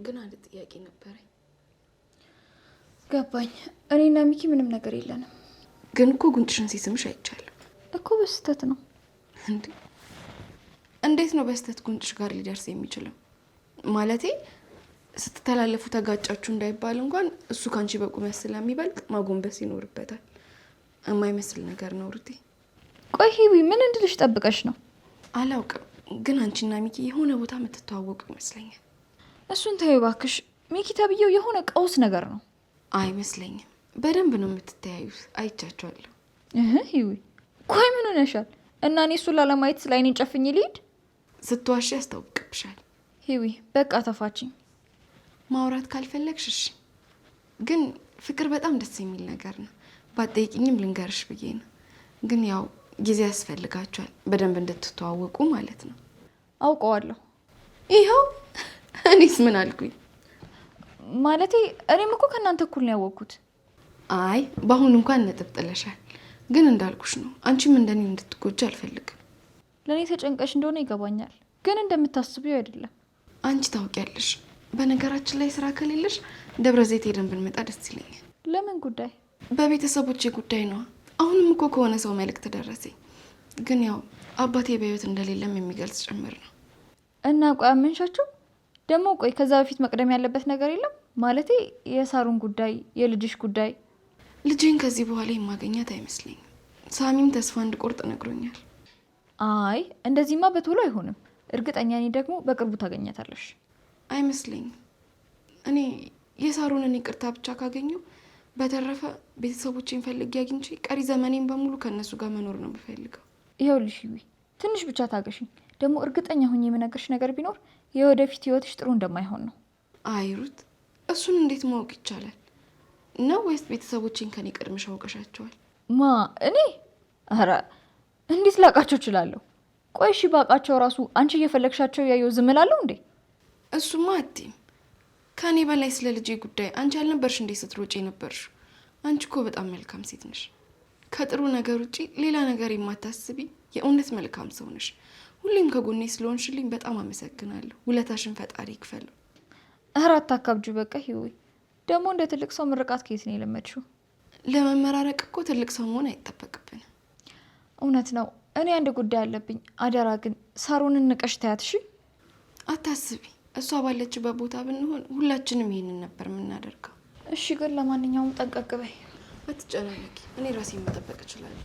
ግን አንድ ጥያቄ ነበረኝ። ገባኝ። እኔና ሚኪ ምንም ነገር የለንም። ግን እኮ ጉንጭሽን ሲስምሽ አይቻለሁ እኮ። በስተት ነው እንዴ? እንዴት ነው በስተት ጉንጭሽ ጋር ሊደርስ የሚችለው? ማለቴ ስትተላለፉ ተጋጫችሁ እንዳይባል እንኳን እሱ ካንቺ በቁመት ስለሚበልጥ ማጎንበስ ይኖርበታል። የማይመስል ነገር ነው ሩቴ። ቆይ ሂዊ ምን እንድልሽ ጠብቀሽ ነው? አላውቅም፣ ግን አንቺና ሚኪ የሆነ ቦታ የምትተዋወቁ ይመስለኛል። እሱን ተይው እባክሽ። ሚኪ ተብዬው የሆነ ቀውስ ነገር ነው። አይመስለኝም፣ በደንብ ነው የምትተያዩት። አይቻቸዋለሁ። ሂዊ ቆይ ምን ሆነሻል? እና እኔ እሱን ላለማየት ስለ አይኔን ጨፍኝ ልሂድ? ስትዋሺ ያስታውቅብሻል። ሂዊ በቃ ተፋችኝ። ማውራት ካልፈለግሽ እሺ። ግን ፍቅር በጣም ደስ የሚል ነገር ነው። ባትጠይቂኝም ልንገርሽ ብዬ ነው። ግን ያው ጊዜ ያስፈልጋቸዋል በደንብ እንድትተዋወቁ ማለት ነው። አውቀዋለሁ። ይኸው እኔስ ምን አልኩኝ? ማለቴ እኔም እኮ ከእናንተ እኩል ነው ያወቅኩት። አይ በአሁኑ እንኳን ነጥብ ጥለሻል። ግን እንዳልኩሽ ነው፣ አንቺም እንደኔ እንድትጎጂ አልፈልግም። ለእኔ ተጨንቀሽ እንደሆነ ይገባኛል፣ ግን እንደምታስቢው አይደለም። አንቺ ታውቂያለሽ። በነገራችን ላይ ስራ ከሌለሽ ደብረ ዘይት ሄደን ብንመጣ ደስ ይለኛል። ለምን ጉዳይ? በቤተሰቦቼ ጉዳይ ነው። አሁንም እኮ ከሆነ ሰው መልእክት ደረሰኝ። ግን ያው አባቴ በህይወት እንደሌለም የሚገልጽ ጭምር ነው። እና ቆይ አመንሻቸው ደግሞ? ቆይ ከዛ በፊት መቅደም ያለበት ነገር የለም? ማለቴ የሳሩን ጉዳይ፣ የልጅሽ ጉዳይ። ልጄን ከዚህ በኋላ የማገኛት አይመስለኝም። ሳሚም ተስፋ እንድቆርጥ ነግሮኛል። አይ እንደዚህማ በቶሎ አይሆንም። እርግጠኛ ነኝ ደግሞ በቅርቡ ታገኛታለሽ። አይመስለኝም። እኔ የሳሩንን ይቅርታ ብቻ ካገኘው በተረፈ ቤተሰቦቼን ፈልጌ አግኝቼ ቀሪ ዘመኔን በሙሉ ከነሱ ጋር መኖር ነው የምፈልገው። ይኸውልሽ ሂዊ ትንሽ ብቻ ታገሽኝ። ደግሞ እርግጠኛ ሆኜ የምነግርሽ ነገር ቢኖር የወደፊት ህይወትሽ ጥሩ እንደማይሆን ነው። አይ ሩት፣ እሱን እንዴት ማወቅ ይቻላል ነው? ወይስ ቤተሰቦቼን ከኔ ቀድመሽ አውቀሻቸዋል? ማ እኔ? ኧረ እንዴት ላውቃቸው እችላለሁ? ቆይ እሺ ባውቃቸው ራሱ አንቺ እየፈለግሻቸው ያየው ዝም እላለሁ እንዴ? እሱማ አትይም። ከኔ በላይ ስለ ልጄ ጉዳይ አንቺ አልነበርሽ እንዴ ስትሮጪ ነበርሽ? አንቺ እኮ በጣም መልካም ሴት ነሽ። ከጥሩ ነገር ውጪ ሌላ ነገር የማታስቢ የእውነት መልካም ሰው ነሽ። ሁሌም ከጎኔ ስለሆንሽልኝ በጣም አመሰግናለሁ። ውለታሽን ፈጣሪ ይክፈለው። ኧረ አታካብጁ በቃ ሂዊ። ደግሞ እንደ ትልቅ ሰው ምርቃት ከየት ነው የለመድሽው? ለመመራረቅ እኮ ትልቅ ሰው መሆን አይጠበቅብንም። እውነት ነው። እኔ አንድ ጉዳይ አለብኝ። አደራ ግን ሳሩንን ንቀሽ ታያት እሺ? አታስቢ። እሷ ባለችበት ቦታ ብንሆን ሁላችንም ይሄንን ነበር የምናደርገው። እሺ ግን ለማንኛውም ጠንቀቅ በይ። አትጨናነቂ። እኔ ራሴን መጠበቅ እችላለሁ።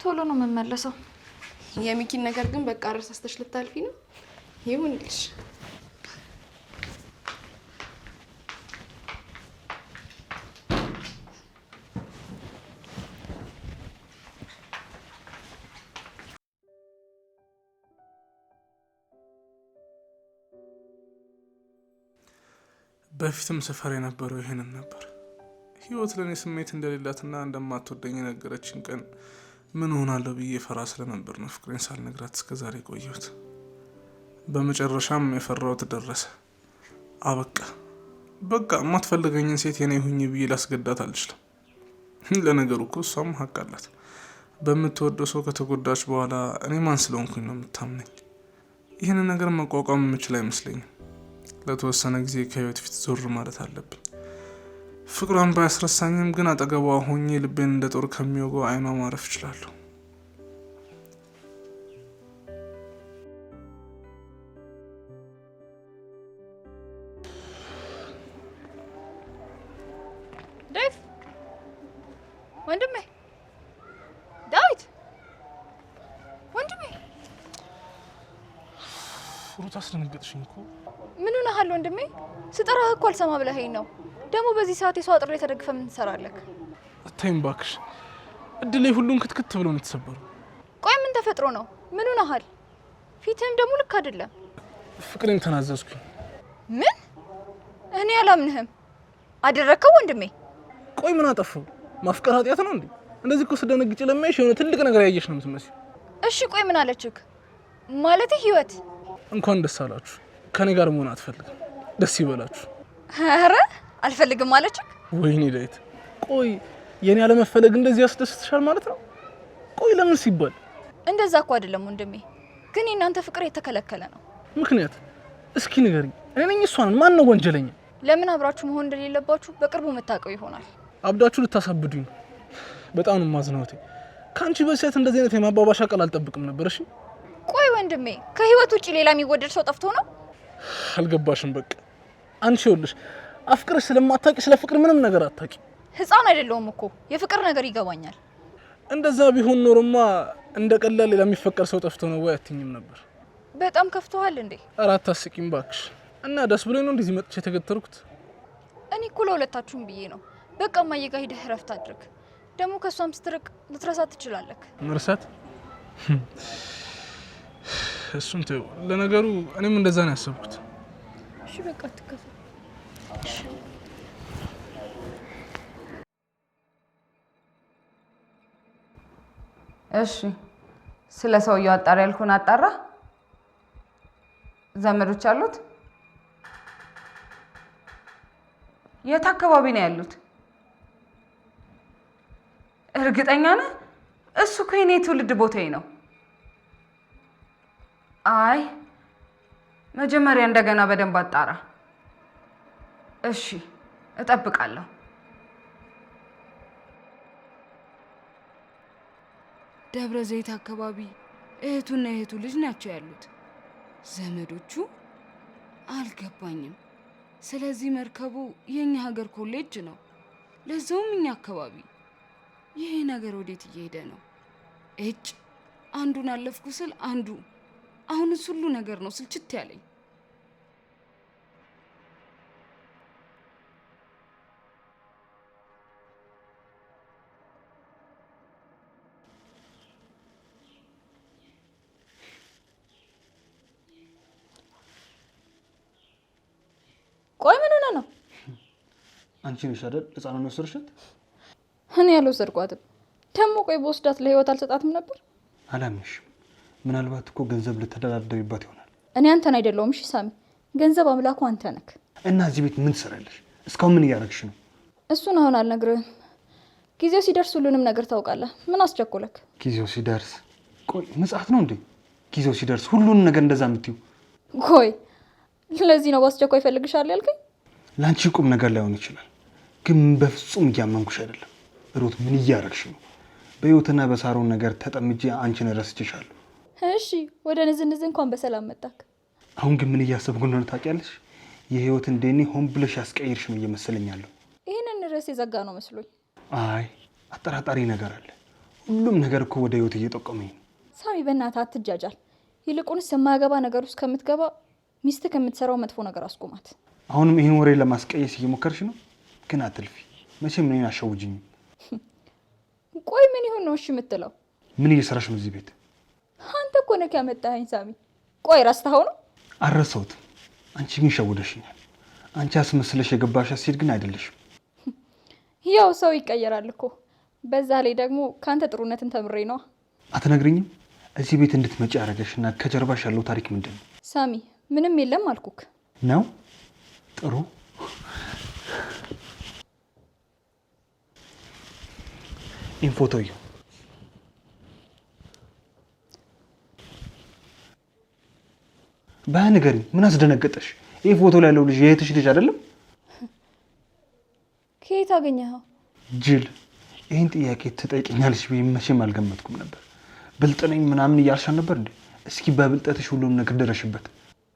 ቶሎ ነው የምመለሰው። የሚኪን ነገር ግን በቃ ረሳስተሽ ልታልፊ ነው? ይሁንልሽ። በፊትም ሰፈር የነበረው ይሄንን ነበር። ህይወት ለኔ ስሜት እንደሌላትና እንደማትወደኝ የነገረችን ቀን ምን ሆናለሁ ብዬ ፈራ ስለነበር ነው ፍቅሬን ሳልነግራት እስከዛሬ ቆየሁት። በመጨረሻም የፈራሁት ደረሰ። አበቃ። በቃ የማትፈልገኝን ሴት የኔ ሁኝ ብዬ ላስገዳት አልችልም። ለነገሩ እኮ እሷም ሀቅ አላት። በምትወደው ሰው ከተጎዳች በኋላ እኔ ማን ስለሆንኩኝ ነው የምታምነኝ? ይህንን ነገር መቋቋም የምችል አይመስለኝም። ለተወሰነ ጊዜ ከህይወት ፊት ዞር ማለት አለብኝ። ፍቅሯን ባያስረሳኝም ግን አጠገቧ ሆኜ ልቤን እንደ ጦር ከሚወጋው አይኗ ማረፍ እችላለሁ። ዴቭ ወንድሜ፣ ዳዊት ወንድሜ። ሩት አስደነገጥሽኝ እኮ። ምን ሆነሃል ወንድሜ? ስጠራህ እኮ አልሰማ ብለኸኝ ነው። ደግሞ በዚህ ሰዓት የሰው አጥር ላይ ተደግፈ ምን ትሰራለህ? ተይኝ እባክሽ። እድሌ ሁሉም ክትክት ብሎ ነው የተሰበረው። ቆይ ምን ተፈጥሮ ነው? ምን ሆነሃል? ፊትህም ደግሞ ልክ አይደለም። ፍቅሬን ተናዘዝኩኝ። ምን? እኔ አላምንህም። አደረከው ወንድሜ? ቆይ ምን አጠፋው? ማፍቀር ኃጢአት ነው እንዴ? እንደዚህ እኮ ስደነግጭ ለማይሽ የሆነ ትልቅ ነገር ያየሽ ነው የምትመስለው። እሺ ቆይ ምን አለችክ? ማለት ህይወት እንኳን ደስ አላችሁ። ከኔ ጋር መሆን አትፈልግም። ደስ ይበላችሁ። ኧረ አልፈልግም አለችክ? ወይኔ ዳዊት፣ ቆይ የኔ ያለመፈለግ እንደዚህ ያስደስትሻል ማለት ነው? ቆይ ለምን ሲባል? እንደዛ እኮ አይደለም ወንድሜ፣ ግን የእናንተ ፍቅር የተከለከለ ነው። ምክንያት? እስኪ ንገሪኝ፣ እኔ ነኝ እሷን? ማን ነው ወንጀለኛ? ለምን አብራችሁ መሆን እንደሌለባችሁ በቅርቡ መታቀው ይሆናል። አብዳችሁ ልታሳብዱኝ ነው። በጣም ነው የማዝነው። ከአንቺ በሴት እንደዚህ አይነት የማባባሻ ቃል አልጠብቅም ነበር። እሺ ቆይ ወንድሜ፣ ከህይወት ውጪ ሌላ የሚወደድ ሰው ጠፍቶ ነው? አልገባሽም። በቃ አንቺ ይኸውልሽ አፍቅርሽ ስለማታውቂ ስለ ፍቅር ምንም ነገር አታውቂ። ህፃን አይደለሁም እኮ የፍቅር ነገር ይገባኛል። እንደዛ ቢሆን ኖርማ እንደ ቀላል ሌላ የሚፈቀር ሰው ጠፍቶ ነው ወይ አትኝም ነበር። በጣም ከፍቶሃል እንዴ? ኧረ አታስቂኝ እባክሽ። እና ደስ ብሎኝ ነው እንደዚህ መጥቼ የተገተርኩት። እኔ እኮ ለሁለታችሁም ብዬ ነው። በቃ እማዬ ጋር ሂደህ እረፍት አድርግ። ደግሞ ከሷም ስትርቅ ልትረሳት ትችላለህ። መርሳት? እሱን ተይው። ለነገሩ እኔም እንደዛ ነው ያሰብኩት። እሺ በቃ አትከፋ። እሺ ስለ ሰውየው አጣራ ያልኩን አጣራ? ዘመዶች አሉት? የት አካባቢ ነው ያሉት? እርግጠኛ ነህ? እሱ እኮ የኔ ትውልድ ቦታዬ ነው። አይ መጀመሪያ እንደገና በደንብ አጣራ። እሺ እጠብቃለሁ። ደብረ ዘይት አካባቢ እህቱና እህቱ ልጅ ናቸው ያሉት። ዘመዶቹ አልገባኝም። ስለዚህ መርከቡ የኛ ሀገር ኮሌጅ ነው፣ ለዛውም እኛ አካባቢ። ይሄ ነገር ወዴት እየሄደ ነው? እጭ አንዱን አለፍኩ ስል አንዱ። አሁንስ ሁሉ ነገር ነው ስልችት ያለኝ። ቆይ ምን ሆነ ነው? አንቺ ነሽ አይደል ህፃኑን ወሰድሻት? እኔ ያልወሰድኳትም። ደግሞ ቆይ በወስዳት ለህይወት አልሰጣትም ነበር? አላምንሽም። ምናልባት እኮ ገንዘብ ልትደራደሪባት ይሆናል። እኔ አንተን አይደለሁም። እሺ ሳሚ፣ ገንዘብ አምላኩ አንተ ነህ። እና እዚህ ቤት ምን ትሰራለሽ? እስካሁን ምን እያደረግሽ ነው? እሱን አሁን አልነግርህም። ጊዜው ሲደርስ ሁሉንም ነገር ታውቃለህ። ምን አስቸኮለክ? ጊዜው ሲደርስ? ቆይ ምጽአት ነው እንዴ? ጊዜው ሲደርስ ሁሉንም ነገር እንደዛ የምትይው? ቆይ ለዚህ ነው በአስቸኳይ ይፈልግሻል ያልከኝ? ለአንቺ ቁም ነገር ላይሆን ይችላል፣ ግን በፍጹም እያመንኩሽ አይደለም። ሩት ምን እያደረግሽ ነው? በህይወትና በሳሮን ነገር ተጠምጄ አንቺን ረስቼሻለሁ። እሺ ወደ ንዝንዝ እንኳን በሰላም መጣክ። አሁን ግን ምን እያሰብኩ እንደሆነ ታውቂያለሽ? የህይወትን ዴኒ ሆን ብለሽ ያስቀይርሽ ነው እየመሰለኝ ያለው። ይህንን ርዕስ የዘጋ ነው መስሎኝ። አይ አጠራጣሪ ነገር አለ። ሁሉም ነገር እኮ ወደ ህይወት እየጠቆመኝ ነው። ሳሚ በእናትህ አትጃጃል። ይልቁንስ የማያገባ ነገር ውስጥ ከምትገባ ሚስት ከምትሰራው መጥፎ ነገር አስቆማት። አሁንም ይህን ወሬ ለማስቀየስ እየሞከርሽ ነው፣ ግን አትልፊ። መቼም እኔን አሸውጅኝም። ቆይ ምን ይሁን ነው እሺ የምትለው? ምን እየሰራሽ ነው እዚህ ቤት? አንተ እኮ ነህ ያመጣኸኝ ሳሚ። ቆይ ረስተኸው ነው? አልረሳሁትም። አንቺ ግን ሸውደሽኛል። አንቺ አስመስለሽ የገባሻት ሴት ግን አይደለሽም። ያው ሰው ይቀየራል እኮ። በዛ ላይ ደግሞ ከአንተ ጥሩነትን ተምሬ ነው። አትነግሪኝም? እዚህ ቤት እንድትመጪ ያደረገሽና ከጀርባሽ ያለው ታሪክ ምንድን ነው? ሳሚ ምንም የለም አልኩክ ነው። ጥሩ ኢንፎቶዩ በነገሪ ምን አስደነገጠሽ? ይሄ ፎቶ ላይ ያለው ልጅ የእህትሽ ልጅ አይደለም? ከየት አገኘኸው? ጅል፣ ይህን ጥያቄ ትጠይቀኛለሽ ብዬ መቼም አልገመትኩም ነበር። ብልጥ ነኝ ምናምን እያልሻል ነበር እንዴ? እስኪ በብልጠትሽ ሁሉም ነገር ደረሽበት።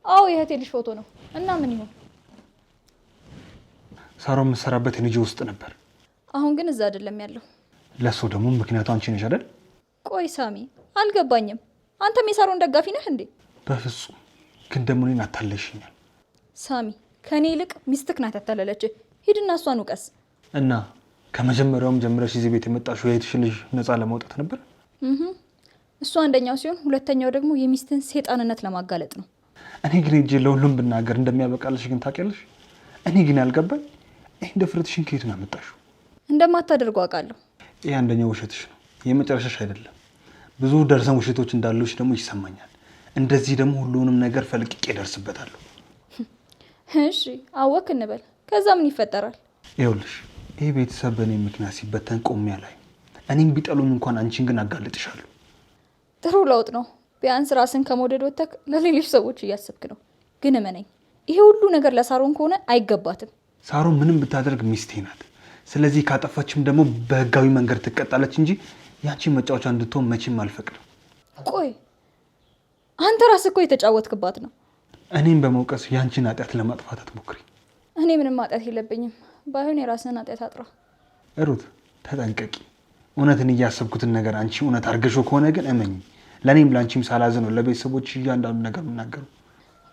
አዎ የእህቴ ልጅ ፎቶ ነው። እና ምን ይሁን? ሳሮን የምትሰራበት የልጅ ውስጥ ነበር። አሁን ግን እዛ አይደለም ያለው። ለሱ ደግሞ ምክንያቱ አንቺ ነሽ አይደል? ቆይ ሳሚ አልገባኝም። አንተም የሳሮን ደጋፊ ነህ እንዴ? በፍጹም። ግን ደግሞ እኔን አታለሽኛል። ሳሚ ከኔ ይልቅ ሚስትክ ናት ያታለለች። ሂድና እሷን ውቀስ። እና ከመጀመሪያውም ጀምረሽ እዚህ ቤት የመጣሽው የእህትሽ ልጅ ነፃ ለማውጣት ነበር? እሱ አንደኛው ሲሆን፣ ሁለተኛው ደግሞ የሚስትን ሴጣንነት ለማጋለጥ ነው። እኔ ግን እጄ ለሁሉም ብናገር እንደሚያበቃልሽ ግን ታውቂያለሽ። እኔ ግን ያልገባኝ ይህ ድፍረትሽን ከየት ነው ያመጣሽው? እንደማታደርገው አውቃለሁ። ይህ አንደኛው ውሸትሽ ነው፣ የመጨረሻሽ አይደለም። ብዙ ደርዘን ውሸቶች እንዳሉሽ ደግሞ ይሰማኛል። እንደዚህ ደግሞ ሁሉንም ነገር ፈልቅቄ እደርስበታለሁ። እሺ አወክ እንበል፣ ከዛ ምን ይፈጠራል? ይኸውልሽ ይህ ቤተሰብ በእኔ ምክንያት ሲበተን ቆሚያ ላይ እኔም ቢጠሉኝ እንኳን አንቺን ግን አጋልጥሻለሁ። ጥሩ ለውጥ ነው። ቢያንስ ራስን ከመውደድ ወጥተህ ለሌሎች ሰዎች እያሰብክ ነው። ግን እመነኝ ይሄ ሁሉ ነገር ለሳሮን ከሆነ አይገባትም። ሳሮን ምንም ብታደርግ ሚስቴ ናት። ስለዚህ ካጠፋችም ደግሞ በህጋዊ መንገድ ትቀጣለች እንጂ ያንቺ መጫወቻ እንድትሆን መቼም አልፈቅድም። ቆይ አንተ ራስህ እኮ የተጫወትክባት ነው። እኔም በመውቀስ ያንቺን ኃጢአት ለማጥፋት አትሞክሪ። እኔ ምንም ኃጢአት የለብኝም። ባይሆን የራስህን ኃጢአት አጥራ። ሩት ተጠንቀቂ። እውነትን እያሰብኩትን ነገር አንቺ እውነት አርገሾ ከሆነ ግን እመኝ፣ ለእኔም ለአንቺም ሳላዝን ነው ለቤተሰቦች እያንዳንዱ ነገር የምናገሩ።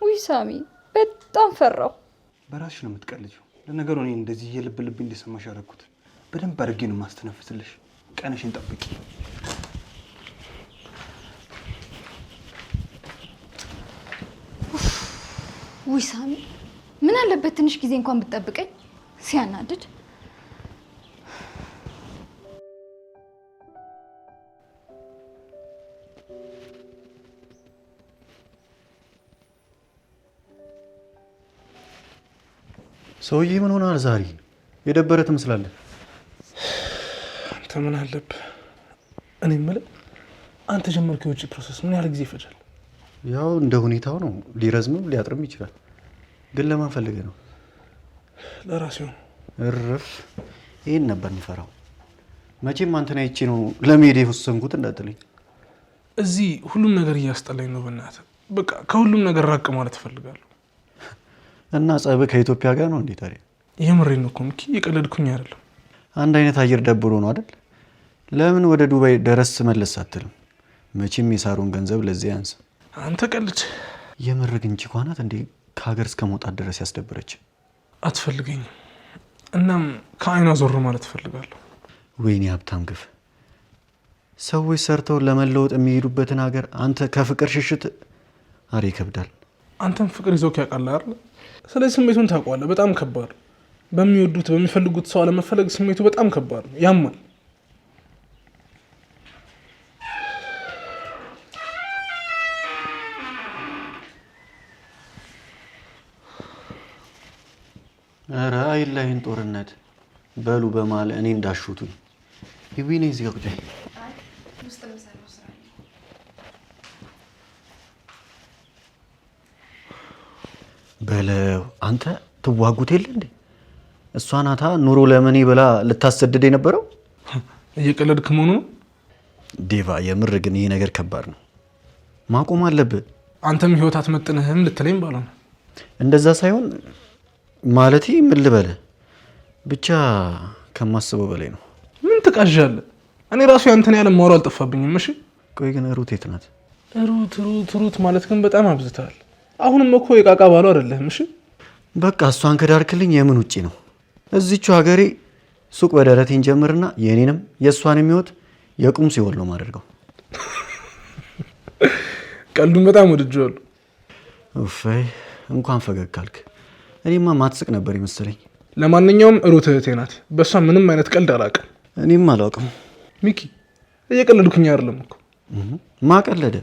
ውይ ሳሚ በጣም ፈራው። በራስሽ ነው የምትቀልጂው። ለነገሩ እኔ እንደዚህ የልብ ልብ እንዲሰማሽ ያደረኩት በደንብ አድርጌ ነው ማስተነፍስልሽ። ቀንሽን ጠብቂ። ውይ ሳሚ ምን አለበት ትንሽ ጊዜ እንኳን ብትጠብቀኝ። ሲያናድድ። ሰውዬ ምን ሆናል ዛሬ? የደበረ ትመስላለህ። አንተ ምን አለብህ? እኔ የምልህ አንተ ጀመርከው የውጭ ፕሮሰስ ምን ያህል ጊዜ ይፈጃል? ያው እንደ ሁኔታው ነው፣ ሊረዝምም ሊያጥርም ይችላል። ግን ለማን ፈልገህ ነው? ለራሴው። እርፍ። ይሄን ነበር የሚፈራው። መቼም አንተን አይቼ ነው ለመሄድ የወሰንኩት እንዳትለኝ። እዚህ ሁሉም ነገር እያስጠላኝ ነው። በእናትህ በቃ ከሁሉም ነገር ራቅ ማለት እፈልጋለሁ። እና ጸብህ ከኢትዮጵያ ጋር ነው እንዴ ታዲያ? የምሬን ነው እኮ ሚኪ፣ የቀለድኩኝ አይደለም። አንድ አይነት አየር ደብሮ ነው አይደል? ለምን ወደ ዱባይ ደረስ መለስ አትልም? መቼም የሳሮን ገንዘብ ለዚህ ያንስ። አንተ ቀልድ። የምር ግን ቺኳ ናት እንዴ ከሀገር እስከ መውጣት ድረስ ያስደበረች? አትፈልገኝም። እናም ከአይኗ ዞር ማለት እፈልጋለሁ። ወይኔ ሀብታም ግፍ። ሰዎች ሰርተው ለመለወጥ የሚሄዱበትን ሀገር አንተ ከፍቅር ሽሽት። አሬ ይከብዳል። አንተም ፍቅር ይዞክ ያውቃል አይደል? ስለዚህ ስሜቱን ታውቀዋለህ። በጣም ከባድ ነው። በሚወዱት በሚፈልጉት ሰው አለመፈለግ ስሜቱ በጣም ከባድ ነው። ያማል። ኧረ አይላይን ጦርነት በሉ በማለ እኔ እንዳሹቱኝ ይዊኔ እዚህ ጋር ቁጭ በለው። አንተ ትዋጉት የለ እንዴ? እሷ ናታ ኑሮ ለምኔ ብላ ልታሰድድ የነበረው። እየቀለድክ መሆኑ ነው ዴቫ። የምር ግን ይሄ ነገር ከባድ ነው፣ ማቆም አለብህ። አንተም ህይወት አትመጥንህም ልትለኝ ባልሆነ። እንደዛ ሳይሆን ማለቴ ምን ልበልህ፣ ብቻ ከማስበው በላይ ነው። ምን ትቃዣለህ? እኔ ራሱ ያንተን ያለ ማውራት አልጠፋብኝም። እሺ ቆይ ግን ሩት የት ናት? ሩት ማለት ግን በጣም አብዝተሃል። አሁንም እኮ የቃቃ ባሉ አይደለህም። እሺ በቃ እሷን ከዳርክልኝ የምን ውጪ ነው? እዚቹ ሀገሬ ሱቅ በደረቴን ጀምርና የኔንም የእሷን የሚወት የቁም ሲወል ነው ማደርገው። ቀልዱን በጣም ወድጄዋለሁ። ኡፋይ እንኳን ፈገግ ካልክ። እኔማ ማትስቅ ነበር ይመስለኝ። ለማንኛውም ሩት እህቴ ናት። በእሷ ምንም አይነት ቀልድ አላውቅም። እኔም አላውቅም። ሚኪ እየቀለድኩኝ አይደለም እኮ። ማቀለደ?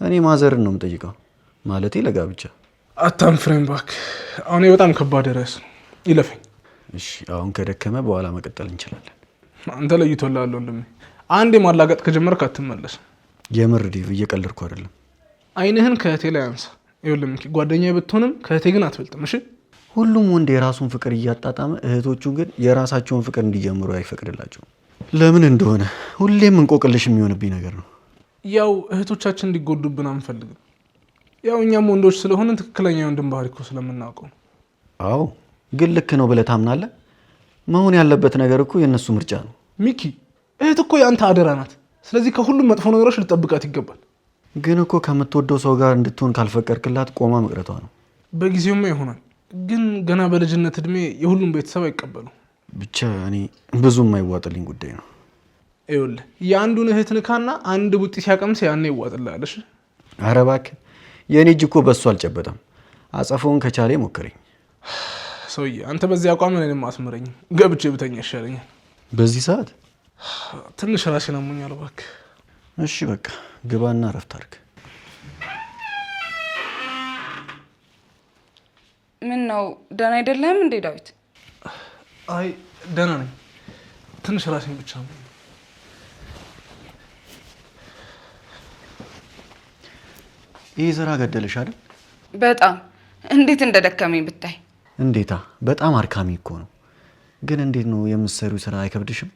እኔ ማዘርን ነው የምጠይቀው፣ ማለቴ ለጋብቻ። አታንፍረኝ እባክህ። አሁን በጣም ከባድ ርዕስ ነው፣ ይለፈኝ። እሺ አሁን ከደከመ በኋላ መቀጠል እንችላለን። አንተ ለይቶልሃል ወንድሜ። አንዴ ማላገጥ ከጀመርክ አትመለስም። የምር ዲቭ እየቀለድኩ አይደለም። አይንህን ከእህቴ ላይ አንሳ። ይኸውልህ ሚኪ፣ ጓደኛዬ ብትሆንም ከእህቴ ግን አትበልጥም። እሺ ሁሉም ወንድ የራሱን ፍቅር እያጣጣመ እህቶቹ ግን የራሳቸውን ፍቅር እንዲጀምሩ አይፈቅድላቸውም። ለምን እንደሆነ ሁሌም እንቆቅልሽ የሚሆንብኝ ነገር ነው። ያው እህቶቻችን እንዲጎዱብን አንፈልግም። ያው እኛም ወንዶች ስለሆነ ትክክለኛ የወንድም ባህሪ እኮ ስለምናውቀው። አዎ ግን ልክ ነው ብለህ ታምናለህ? መሆን ያለበት ነገር እኮ የእነሱ ምርጫ ነው። ሚኪ እህት እኮ የአንተ አደራ ናት። ስለዚህ ከሁሉም መጥፎ ነገሮች ልጠብቃት ይገባል። ግን እኮ ከምትወደው ሰው ጋር እንድትሆን ካልፈቀድክላት ቆማ መቅረቷ ነው። በጊዜውማ ይሆናል፣ ግን ገና በልጅነት እድሜ የሁሉም ቤተሰብ አይቀበሉ። ብቻ እኔ ብዙም አይዋጥልኝ ጉዳይ ነው። ይኸውልህ የአንዱን እህት ንካና አንድ ቡጢ ሲያቀምስ ያኔ ይዋጥልሃለሽ። ኧረ እባክህ የእኔ እጅ እኮ በሱ አልጨበጠም። አጸፈውን ከቻለ ሞክረኝ። ሰውዬ አንተ በዚህ አቋም እኔንም አስምረኝም። ገብቼ ብተኛ ይሻለኛል። በዚህ ሰዓት ትንሽ ራሴን አሞኛል። እባክህ እሺ በቃ ግባና እረፍት አድርግ። ምን ነው ደህና አይደለም እንዴ ዳዊት? አይ ደህና ነኝ። ትንሽ ራሴን ብቻ ነው። ይህ ስራ ገደልሽ አይደል? በጣም እንዴት እንደደከመኝ ብታይ። እንዴታ በጣም አድካሚ እኮ ነው። ግን እንዴት ነው የምትሰሪው ስራ አይከብድሽም?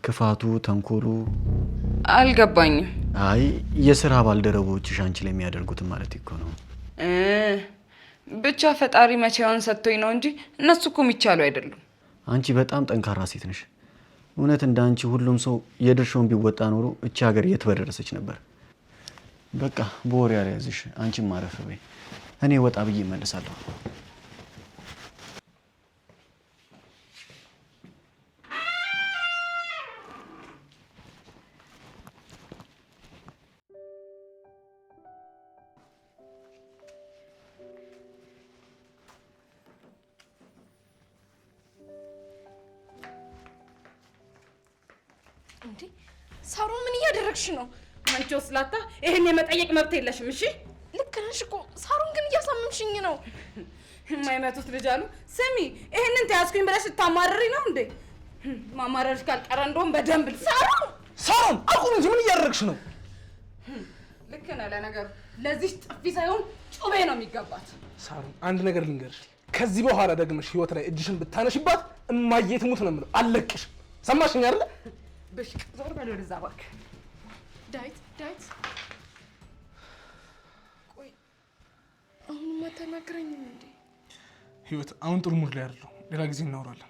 ክፋቱ፣ ተንኮሉ አልገባኝም። አይ የስራ ባልደረቦችሽ አንቺ ላይ የሚያደርጉትን ማለት እኮ ነው። ብቻ ፈጣሪ መቼውን ሰጥቶኝ ነው እንጂ እነሱ እኮ የሚቻሉ አይደሉም። አንቺ በጣም ጠንካራ ሴት ነሽ። እውነት እንደ አንቺ ሁሉም ሰው የድርሻውን ቢወጣ ኖሮ እቺ ሀገር የት በደረሰች ነበር። በቃ በወሬ ያለያዝሽ፣ አንቺም ማረፍ በይ። እኔ ወጣ ብዬ እመለሳለሁ። እንዴ ሳሮ ምን እያደረግሽ ነው? አንቺ ወስላታ ይሄን የመጠየቅ መብት የለሽም። እሺ ልክ ነሽ እኮ ሳሮን ግን እያሳመምሽኝ ነው። የማይመቱት ልጅ አሉ። ስሚ ይሄንን ተያዝኩኝ ብለሽ ልታማርሪ ነው እንዴ? ማማረርሽ ካልቀረ እንደውም በደንብ ሳሮን አቁም እንጂ ምን እያደረግሽ ነው? ልክ ነህ። ለነገሩ ለዚህ ጥፊ ሳይሆን ጩቤ ነው የሚገባት። ሳሮን አንድ ነገር ልንገርሽ፣ ከዚህ በኋላ ደግመሽ ህይወት ላይ እጅሽን ብታነሽባት እማዬ ትሙት ነው የምለው። አልለቅሽም። ሰማሽኝ አይደለ? ብሽቅ ዞር በል ወደዛ እባክህ። ዳዊት ቆይ አሁንም አታናግረኝም እንዴ? ህይወት አሁን ጥሩ ሙድ ላይ አይደለሁ። ሌላ ጊዜ እናወራለን።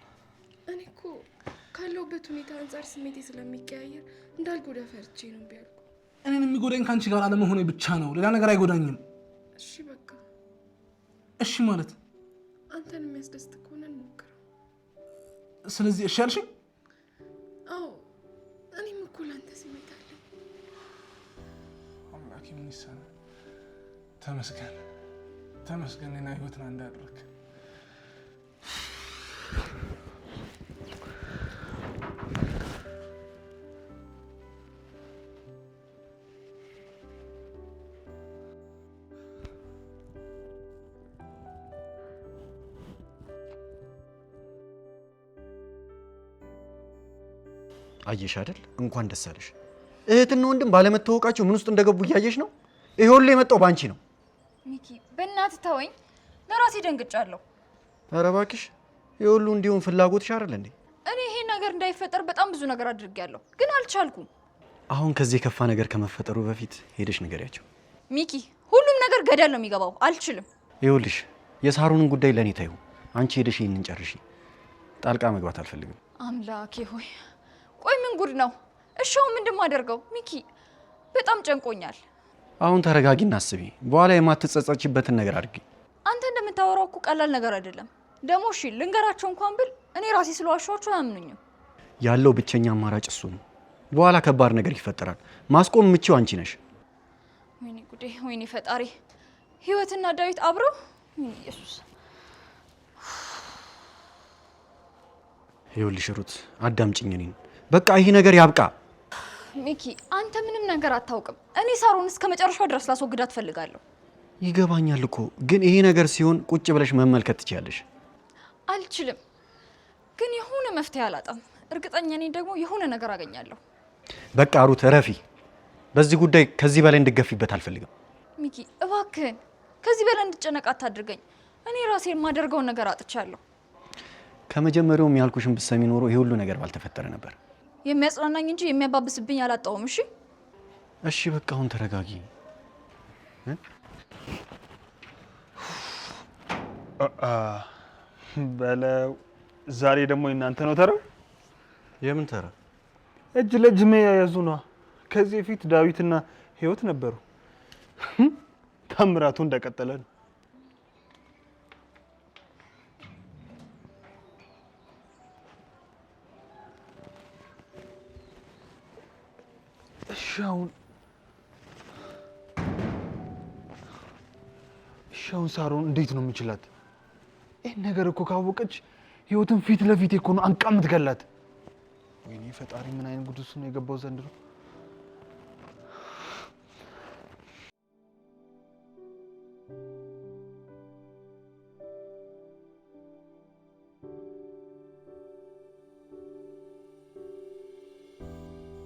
እኔ እኮ ካለሁበት ሁኔታ አንጻር ስሜቴ ስለሚቀያየር እንዳልጎዳ ፈርቼ ነው ቢያልኩ። እኔን የሚጎዳኝ ከአንቺ ጋር አለመሆኔ ብቻ ነው። ሌላ ነገር አይጎዳኝም። እሺ በቃ እሺ ማለት አንተን የሚያስደስት ከሆነ እንሞክረው። ስለዚህ እሺ አልሽኝ? አዎ እኔም እኮ ለአንተ ስሜት አለኝ። አምላኬ ምን ይሳናል? ተመስገን እና ህይወትን አንድ አድርግ። አየሽ አይደል? እንኳን ደስ አለሽ። እህትና ወንድም ባለመታወቃቸው ምን ውስጥ እንደገቡ እያየሽ ነው። ይሄ ሁሉ የመጣው ባንቺ ነው። ሚኪ በእናትህ ተወኝ፣ ለራሴ ደንግጫለሁ። ኧረ እባክሽ ይሄ ሁሉ እንዲሁም ፍላጎትሽ አይደል እንዴ? እኔ ይሄ ነገር እንዳይፈጠር በጣም ብዙ ነገር አድርጌያለሁ፣ ግን አልቻልኩም። አሁን ከዚህ የከፋ ነገር ከመፈጠሩ በፊት ሄደሽ ንገሪያቸው። ሚኪ ሁሉም ነገር ገደል ነው የሚገባው። አልችልም። ይኸውልሽ የሳሩንን ጉዳይ ለእኔ ታዩ። አንቺ ሄደሽ ይህንን ጨርሺ። ጣልቃ መግባት አልፈልግም። አምላኬ ሆይ ቆይ ምን ጉድ ነው? እሻው ምንድን ማደርገው? ሚኪ በጣም ጨንቆኛል። አሁን ተረጋጊና አስቢ። በኋላ የማትጸጸችበትን ነገር አድርጊ። አንተ እንደምታወራው እኮ ቀላል ነገር አይደለም። ደግሞ እሺ ልንገራቸው እንኳን ብል እኔ ራሴ ስለዋሻቸው አያምኑኝም። ያለው ብቸኛ አማራጭ እሱ ነው። በኋላ ከባድ ነገር ይፈጠራል። ማስቆም የምችው አንቺ ነሽ። ወይኔ ጉዴ! ወይኔ ፈጣሪ! ህይወትና ዳዊት አብረው! ወይኔ ኢየሱስ! ይኸውልሽ ሩት አዳምጪኝ እኔን። በቃ ይሄ ነገር ያብቃ። ሚኪ አንተ ምንም ነገር አታውቅም። እኔ ሳሮን እስከ መጨረሻው ድረስ ላስወግዳት ፈልጋለሁ። ይገባኛል እኮ ግን ይሄ ነገር ሲሆን ቁጭ ብለሽ መመልከት ትችያለሽ። አልችልም፣ ግን የሆነ መፍትሄ አላጣም። እርግጠኛ ነኝ ደግሞ የሆነ ነገር አገኛለሁ። በቃ ሩት ረፊ። በዚህ ጉዳይ ከዚህ በላይ እንድገፊበት አልፈልግም። ሚኪ እባክህን ከዚህ በላይ እንድጨነቅ አታድርገኝ። እኔ ራሴ የማደርገውን ነገር አጥቻለሁ። ከመጀመሪያውም ያልኩሽን ብትሰሚ ኖሮ ይሄ ሁሉ ነገር ባልተፈጠረ ነበር። የሚያጽናናኝ እንጂ የሚያባብስብኝ አላጣውም። እሺ እሺ በቃ አሁን ተረጋጊ። በለው ዛሬ ደግሞ እናንተ ነው ተራው። የምን ተራ? እጅ ለእጅ መያያዙ ነው። ከዚህ በፊት ዳዊትና ህይወት ነበሩ። ታምራቱ እንደቀጠለ ነው። እሻውን ሳሮን እንዴት ነው የምችላት? ይህን ነገር እኮ ካወቀች ህይወትን ፊት ለፊት እኮ ነው አንቃ የምትገላት። ወይኔ ፈጣሪ ምን አይነት ጉድ ውስጥ ነው የገባው ዘንድሮ።